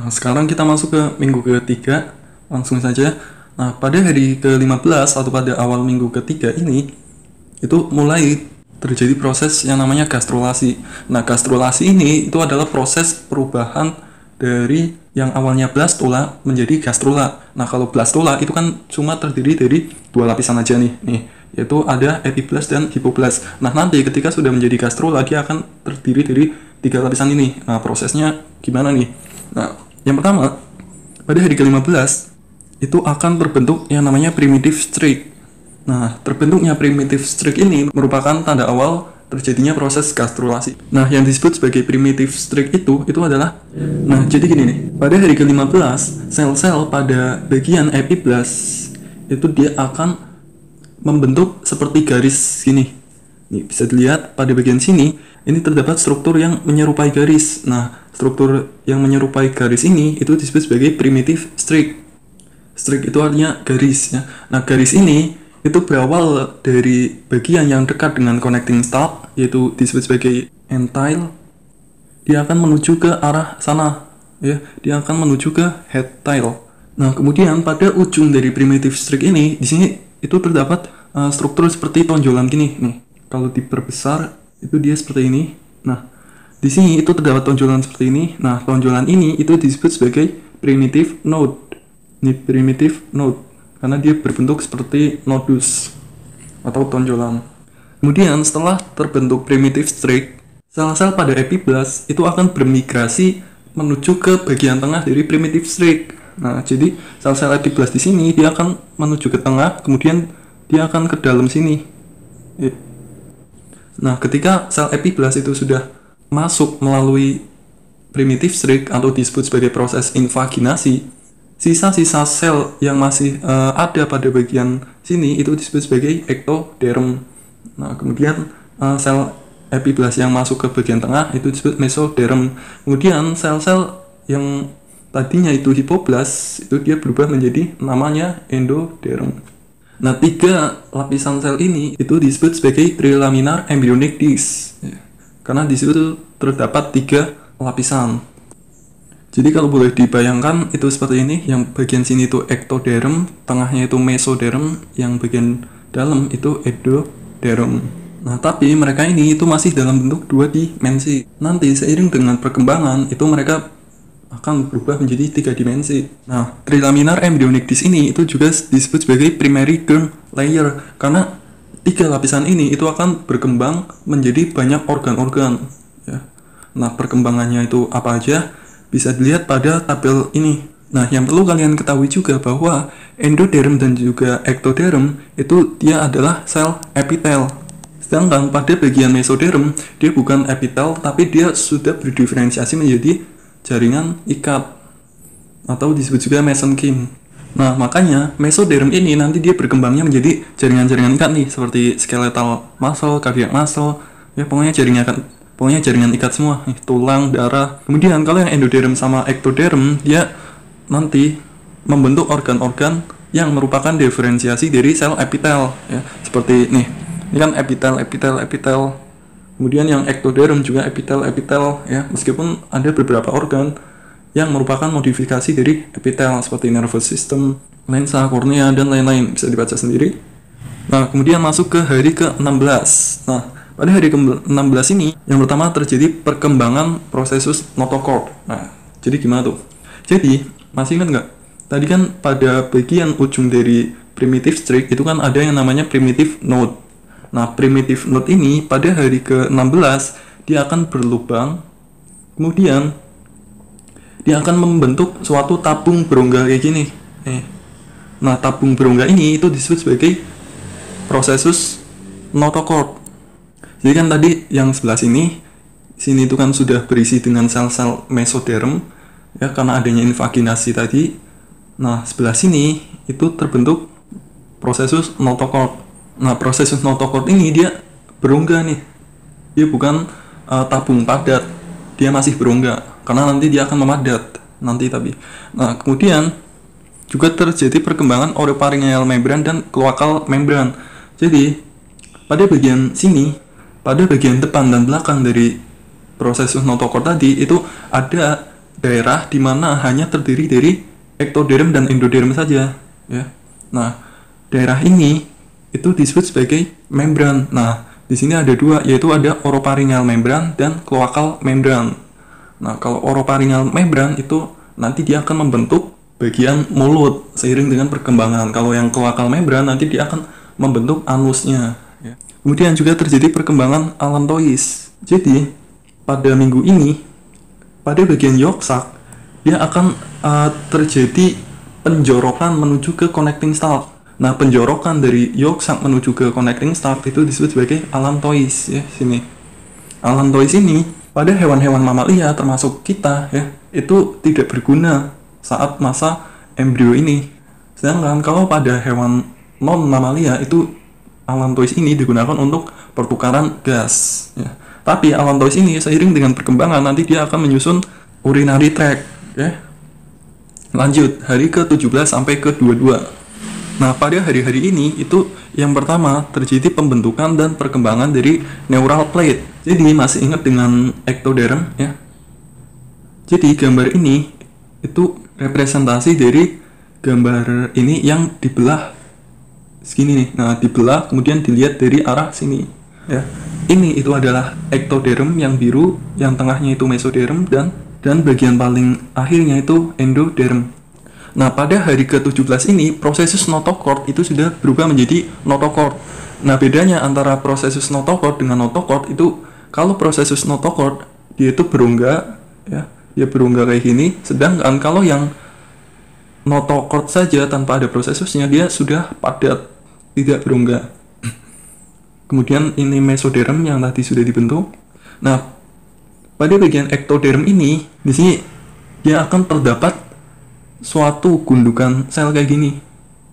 Nah, sekarang kita masuk ke minggu ketiga, langsung saja. Nah, pada hari ke-15 atau pada awal minggu ketiga ini, itu mulai terjadi proses yang namanya gastrulasi. Nah, gastrulasi ini itu adalah proses perubahan dari yang awalnya blastula menjadi gastrula. Nah, kalau blastula itu kan cuma terdiri dari dua lapisan aja nih, yaitu ada epiblast dan hipoblast. Nah, nanti ketika sudah menjadi gastrula, dia akan terdiri dari tiga lapisan ini. Nah, prosesnya gimana nih? Nah, yang pertama, pada hari ke-15 itu akan terbentuk yang namanya primitive streak. Nah, terbentuknya primitive streak ini merupakan tanda awal terjadinya proses gastrulasi. Nah, yang disebut sebagai primitive streak itu adalah, nah, jadi gini nih, pada hari ke-15, sel-sel pada bagian epiblast itu dia akan membentuk seperti garis gini. Nih, bisa dilihat pada bagian sini, ini terdapat struktur yang menyerupai garis. Nah, struktur yang menyerupai garis ini itu disebut sebagai primitive streak. Streak itu artinya garis ya. Nah, garis ini itu berawal dari bagian yang dekat dengan connecting stalk, yaitu disebut sebagai entile. Dia akan menuju ke arah sana ya. Dia akan menuju ke head tail. Nah, kemudian pada ujung dari primitive streak ini di sini itu terdapat struktur seperti tonjolan gini nih. Kalau diperbesar itu dia seperti ini. Nah, di sini itu terdapat tonjolan seperti ini. Nah, tonjolan ini itu disebut sebagai primitive node. Ini primitive node karena dia berbentuk seperti nodus atau tonjolan. Kemudian setelah terbentuk primitive streak, sel-sel pada epiblast itu akan bermigrasi menuju ke bagian tengah dari primitive streak. Nah, jadi sel-sel epiblast di sini dia akan menuju ke tengah, kemudian dia akan ke dalam sini. Nah, ketika sel epiblast itu sudah masuk melalui primitive streak atau disebut sebagai proses invaginasi, sisa-sisa sel yang masih ada pada bagian sini itu disebut sebagai ectoderm. Nah, kemudian sel epiblast yang masuk ke bagian tengah itu disebut mesoderm. Kemudian sel-sel yang tadinya itu hipoblast itu dia berubah menjadi namanya endoderm. Nah, tiga lapisan sel ini itu disebut sebagai trilaminar embryonic disc ya. Karena di situ terdapat tiga lapisan. Jadi kalau boleh dibayangkan itu seperti ini, yang bagian sini itu ectoderm, tengahnya itu mesoderm, yang bagian dalam itu endoderm. Nah, tapi mereka ini itu masih dalam bentuk dua dimensi. Nanti seiring dengan perkembangan itu mereka akan berubah menjadi tiga dimensi. Nah, trilaminar embryonic disc ini itu juga disebut sebagai primary germ layer karena tiga lapisan ini itu akan berkembang menjadi banyak organ-organ ya. Nah, perkembangannya itu apa aja? Bisa dilihat pada tabel ini. Nah, yang perlu kalian ketahui juga bahwa endoderm dan juga ectoderm itu dia adalah sel epitel. Sedangkan pada bagian mesoderm, dia bukan epitel, tapi dia sudah berdiferensiasi menjadi jaringan ikat atau disebut juga mesenchyme. Nah, makanya mesoderm ini nanti dia berkembangnya menjadi jaringan-jaringan ikat nih, seperti skeletal muscle, cardiac muscle, ya pokoknya jaringan ikat semua, tulang, darah. Kemudian kalau yang endoderm sama ectoderm, dia nanti membentuk organ-organ yang merupakan diferensiasi dari sel epitel ya. Seperti nih, ini kan epitel. Kemudian yang ectoderm juga epitel ya. Meskipun ada beberapa organ yang merupakan modifikasi dari epitel seperti nervous system, lensa, kornea, dan lain-lain, bisa dibaca sendiri. Nah, kemudian masuk ke hari ke-16. Nah, pada hari ke-16 ini, yang pertama terjadi perkembangan prosesus notochord. Nah, jadi gimana tuh? Jadi, masih ingat nggak? Tadi kan pada bagian ujung dari primitive streak itu kan ada yang namanya primitive node. Nah, primitive node ini pada hari ke-16, dia akan berlubang, kemudian dia akan membentuk suatu tabung berongga kayak gini. Nah, tabung berongga ini itu disebut sebagai prosesus notochord. Jadi kan tadi yang sebelah sini itu kan sudah berisi dengan sel-sel mesoderm ya karena adanya invaginasi tadi. Nah, sebelah sini itu terbentuk prosesus notochord. Nah, prosesus notochord ini dia berongga nih. Dia bukan tabung padat. Dia masih berongga karena nanti dia akan memadat nanti tapi. Nah, kemudian juga terjadi perkembangan oropharyngeal membran dan cloacal membran. Jadi, pada bagian sini, pada bagian depan dan belakang dari prosesus notochord tadi itu ada daerah di mana hanya terdiri dari ektoderm dan endoderm saja, ya. Nah, daerah ini itu disebut sebagai membran. Nah, di sini ada dua, yaitu ada oropharyngeal membran dan cloacal membran. Nah, kalau oropharyngeal membran itu nanti dia akan membentuk bagian mulut seiring dengan perkembangan. Kalau yang cloacal membran nanti dia akan membentuk anusnya, ya. Kemudian juga terjadi perkembangan allantois. Jadi, pada minggu ini, pada bagian yolk sac, dia akan terjadi penjorokan menuju ke connecting stalk. Nah, penjorokan dari yolk sac menuju ke connecting stalk itu disebut sebagai allantois, ya, sini. Allantois ini pada hewan-hewan mamalia termasuk kita, ya, itu tidak berguna saat masa embrio ini. Sedangkan kalau pada hewan non mamalia itu allantois ini digunakan untuk pertukaran gas, ya. Tapi allantois ini seiring dengan perkembangan nanti dia akan menyusun urinary tract, ya. Lanjut, hari ke-17 sampai ke-22. Nah, pada hari-hari ini itu yang pertama terjadi pembentukan dan perkembangan dari neural plate. Jadi masih ingat dengan ektoderm, ya. Jadi gambar ini itu representasi dari gambar ini yang dibelah segini nih. Nah, dibelah kemudian dilihat dari arah sini, ya. Ini itu adalah ektoderm yang biru, yang tengahnya itu mesoderm dan bagian paling akhirnya itu endoderm. Nah, pada hari ke-17 ini, prosesus notochord itu sudah berubah menjadi notochord. Nah, bedanya antara prosesus notochord dengan notochord itu, kalau prosesus notochord, dia itu berongga, ya, dia berongga kayak gini, sedangkan kalau yang notochord saja tanpa ada prosesusnya, dia sudah padat, tidak berongga. Kemudian ini mesoderm yang tadi sudah dibentuk. Nah, pada bagian ektoderm ini, di sini dia akan terdapat suatu gundukan sel kayak gini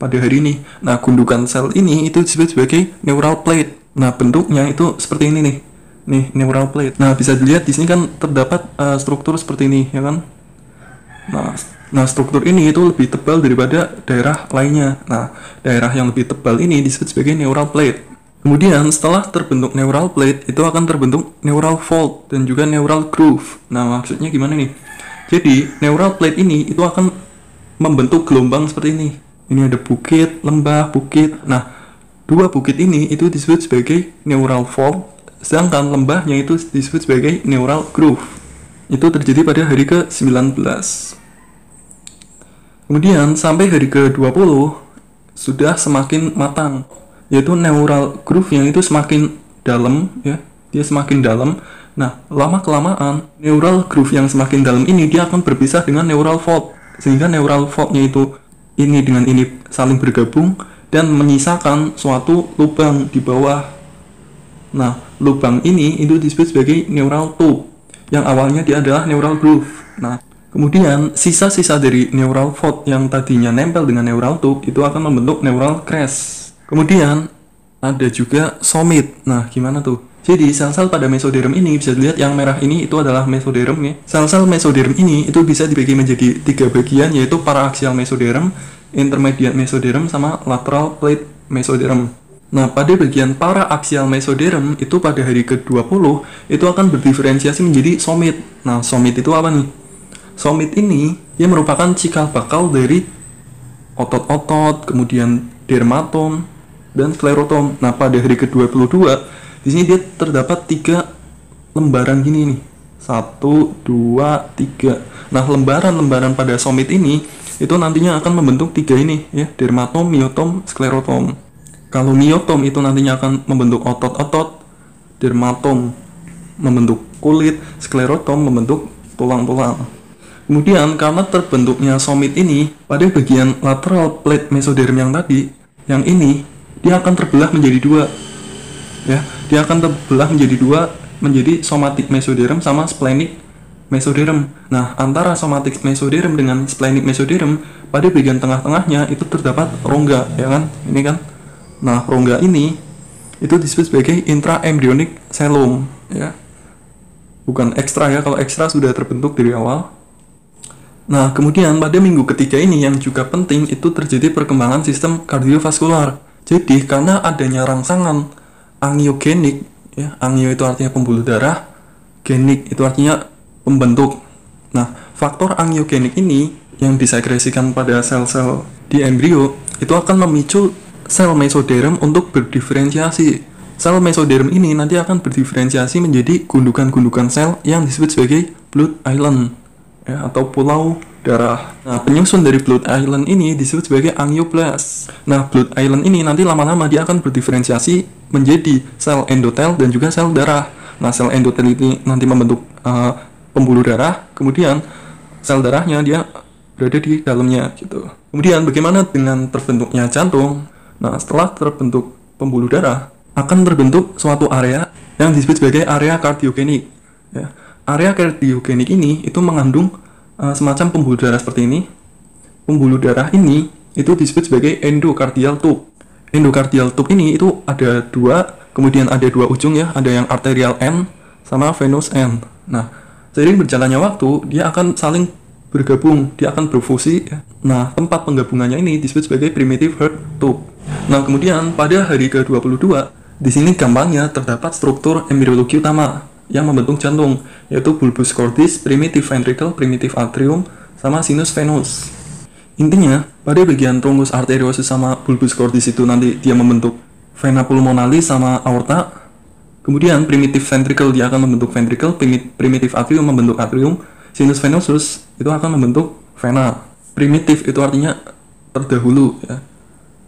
pada hari ini. Nah, gundukan sel ini itu disebut sebagai neural plate. Nah, bentuknya itu seperti ini nih. Nih, neural plate. Nah, bisa dilihat di sini kan terdapat struktur seperti ini, ya kan? Nah, struktur ini itu lebih tebal daripada daerah lainnya. Nah, daerah yang lebih tebal ini disebut sebagai neural plate. Kemudian setelah terbentuk neural plate itu akan terbentuk neural fold dan juga neural groove. Nah, maksudnya gimana nih? Jadi, neural plate ini itu akan membentuk gelombang seperti ini. Ini ada bukit, lembah, bukit. Nah, dua bukit ini itu disebut sebagai neural fold, sedangkan lembahnya itu disebut sebagai neural groove. Itu terjadi pada hari ke-19. Kemudian sampai hari ke-20 sudah semakin matang, yaitu neural groove yang itu semakin dalam, ya. Dia semakin dalam. Nah, lama-kelamaan neural groove yang semakin dalam ini dia akan berpisah dengan neural fold, sehingga neural fold-nya itu ini dengan ini saling bergabung dan menyisakan suatu lubang di bawah. Nah, lubang ini itu disebut sebagai neural tube, yang awalnya dia adalah neural groove. Nah, kemudian sisa-sisa dari neural fold yang tadinya nempel dengan neural tube itu akan membentuk neural crest. Kemudian ada juga somit. Nah, gimana tuh? Jadi sel-sel pada mesoderm ini bisa dilihat yang merah ini itu adalah mesoderm, ya. Sel-sel mesoderm ini itu bisa dibagi menjadi 3 bagian, yaitu paraaksial mesoderm, intermediate mesoderm, sama lateral plate mesoderm. Nah, pada bagian paraaksial mesoderm itu pada hari ke-20 itu akan berdiferensiasi menjadi somit. Nah, somit itu apa nih? Somit ini dia merupakan cikal bakal dari otot-otot, kemudian dermatom dan sklerotom. Nah, pada hari ke-22 di sini dia terdapat 3 lembaran gini nih. 1, 2, 3. Nah, lembaran-lembaran pada somit ini itu nantinya akan membentuk 3 ini, ya, dermatom, miotom, sklerotom. Kalau miotom itu nantinya akan membentuk otot-otot, dermatom membentuk kulit, sklerotom membentuk tulang-tulang. Kemudian karena terbentuknya somit ini pada bagian lateral plate mesoderm yang tadi, yang ini dia akan terbelah menjadi 2. Ya, dia akan terbelah menjadi 2, menjadi somatic mesoderm sama splenic mesoderm. Nah, antara somatic mesoderm dengan splenic mesoderm pada bagian tengah-tengahnya itu terdapat rongga, ya kan? Ini kan. Nah, rongga ini itu disebut sebagai intraembryonic cellum, ya. Bukan ekstra, ya. Kalau ekstra sudah terbentuk dari awal. Nah, kemudian pada minggu ketiga ini yang juga penting itu terjadi perkembangan sistem kardiovaskular. Jadi, karena adanya rangsangan angiogenik, ya, angio itu artinya pembuluh darah, genik itu artinya pembentuk. Nah, faktor angiogenik ini yang disekresikan pada sel-sel di embrio itu akan memicu sel mesoderm untuk berdiferensiasi. Sel mesoderm ini nanti akan berdiferensiasi menjadi gundukan-gundukan sel yang disebut sebagai blood island, ya, atau pulau darah. Nah, penyusun dari blood island ini disebut sebagai angioblast. Nah, blood island ini nanti lama-lama dia akan berdiferensiasi menjadi sel endotel dan juga sel darah. Nah, sel endotel ini nanti membentuk pembuluh darah, kemudian sel darahnya dia berada di dalamnya gitu. Kemudian bagaimana dengan terbentuknya jantung? Nah, setelah terbentuk pembuluh darah, akan terbentuk suatu area yang disebut sebagai area kardiogenik. Ya. Area kardiogenik ini itu mengandung semacam pembuluh darah seperti ini. Pembuluh darah ini itu disebut sebagai endocardial tube. Endocardial tube ini itu ada dua, kemudian ada dua ujung ya, ada yang arterial end sama venous end. Nah, seiring berjalannya waktu, dia akan saling bergabung, dia akan berfusi. Nah, tempat penggabungannya ini disebut sebagai primitive heart tube. Nah, kemudian pada hari ke-22, di sini gampangnya terdapat struktur embriologi utama yang membentuk jantung, yaitu bulbus cordis, primitive ventricle, primitive atrium, sama sinus venous. Intinya, pada bagian truncus arteriosus sama bulbus cordis itu nanti dia membentuk vena pulmonalis sama aorta. Kemudian primitive ventricle dia akan membentuk ventricle, primitive atrium membentuk atrium, sinus venosus itu akan membentuk vena. Primitif itu artinya terdahulu ya.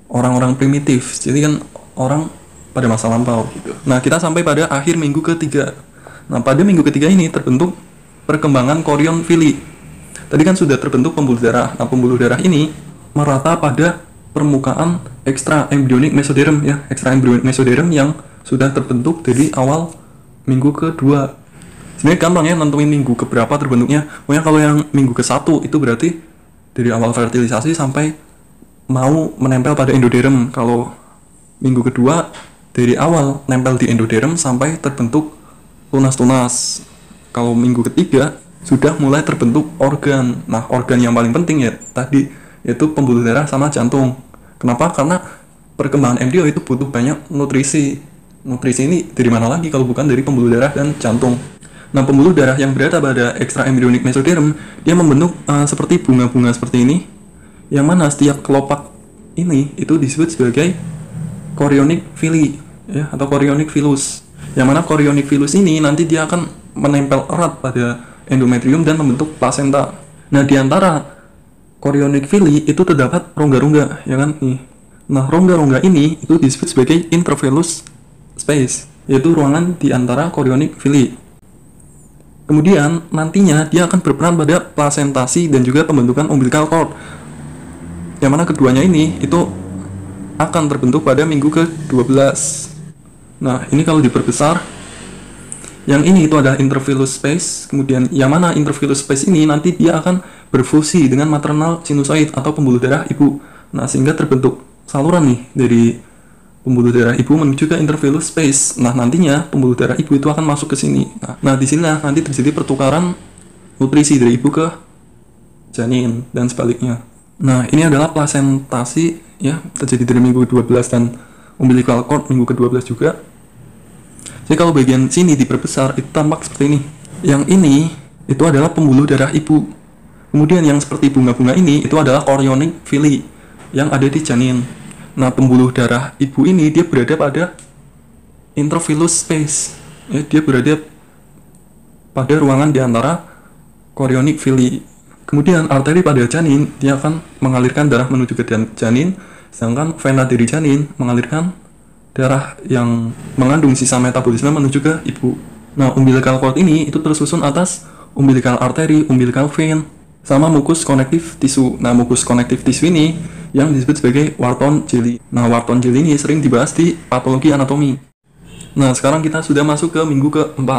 Orang-orang primitif. Jadi kan orang pada masa lampau gitu. Nah, kita sampai pada akhir minggu ketiga. Nah, pada minggu ketiga ini terbentuk perkembangan chorion villi. Tadi kan sudah terbentuk pembuluh darah. Nah, pembuluh darah ini merata pada permukaan extra embryonic mesoderm ya, extra embryonic mesoderm yang sudah terbentuk dari awal minggu kedua. Sebenarnya gampang ya nentuin minggu keberapa terbentuknya. Pokoknya kalau yang minggu ke-1 itu berarti dari awal fertilisasi sampai mau menempel pada endoderm. Kalau minggu kedua dari awal nempel di endoderm sampai terbentuk tunas-tunas. Kalau minggu ketiga sudah mulai terbentuk organ. Nah, organ yang paling penting ya tadi yaitu pembuluh darah sama jantung. Kenapa? Karena perkembangan embrio itu butuh banyak nutrisi. Nutrisi ini dari mana lagi kalau bukan dari pembuluh darah dan jantung. Nah, pembuluh darah yang berada pada extra embryonic mesoderm dia membentuk seperti bunga-bunga seperti ini, yang mana setiap kelopak ini itu disebut sebagai chorionic villi ya, atau chorionic villus. Yang mana chorionic villus ini nanti dia akan menempel erat pada endometrium dan membentuk plasenta. Nah, di antara chorionic villi itu terdapat rongga-rongga ya kan nih. Nah, rongga-rongga ini itu disebut sebagai intravillus space, yaitu ruangan di antara chorionic villi. Kemudian nantinya dia akan berperan pada plasentasi dan juga pembentukan umbilical cord. Yang mana keduanya ini itu akan terbentuk pada minggu ke-12. Nah, ini kalau diperbesar, yang ini itu adalah intravillus space. Kemudian yang mana intravillus space ini nanti dia akan berfusi dengan maternal sinusoid atau pembuluh darah ibu. Nah, sehingga terbentuk saluran nih dari pembuluh darah ibu menuju ke intravillus space. Nah, nantinya pembuluh darah ibu itu akan masuk ke sini. Nah, di sini nanti terjadi pertukaran nutrisi dari ibu ke janin dan sebaliknya. Nah, ini adalah plasentasi ya, terjadi dari minggu 12 dan umbilical cord minggu ke-12 juga. Jadi kalau bagian sini diperbesar itu tampak seperti ini. Yang ini itu adalah pembuluh darah ibu. Kemudian yang seperti bunga-bunga ini itu adalah chorionic villi yang ada di janin. Nah, pembuluh darah ibu ini dia berada pada intravillus space. Ya, dia berada pada ruangan di antara chorionic villi. Kemudian arteri pada janin dia akan mengalirkan darah menuju ke janin, sedangkan vena dari janin mengalirkan darah yang mengandung sisa metabolisme menuju ke ibu. Nah, umbilical cord ini itu tersusun atas umbilical artery, umbilical vein, sama mucus connective tissue. Nah, mucus connective tissue ini yang disebut sebagai Wharton jelly. Nah, Wharton jelly ini sering dibahas di patologi anatomi. Nah, sekarang kita sudah masuk ke minggu ke-4.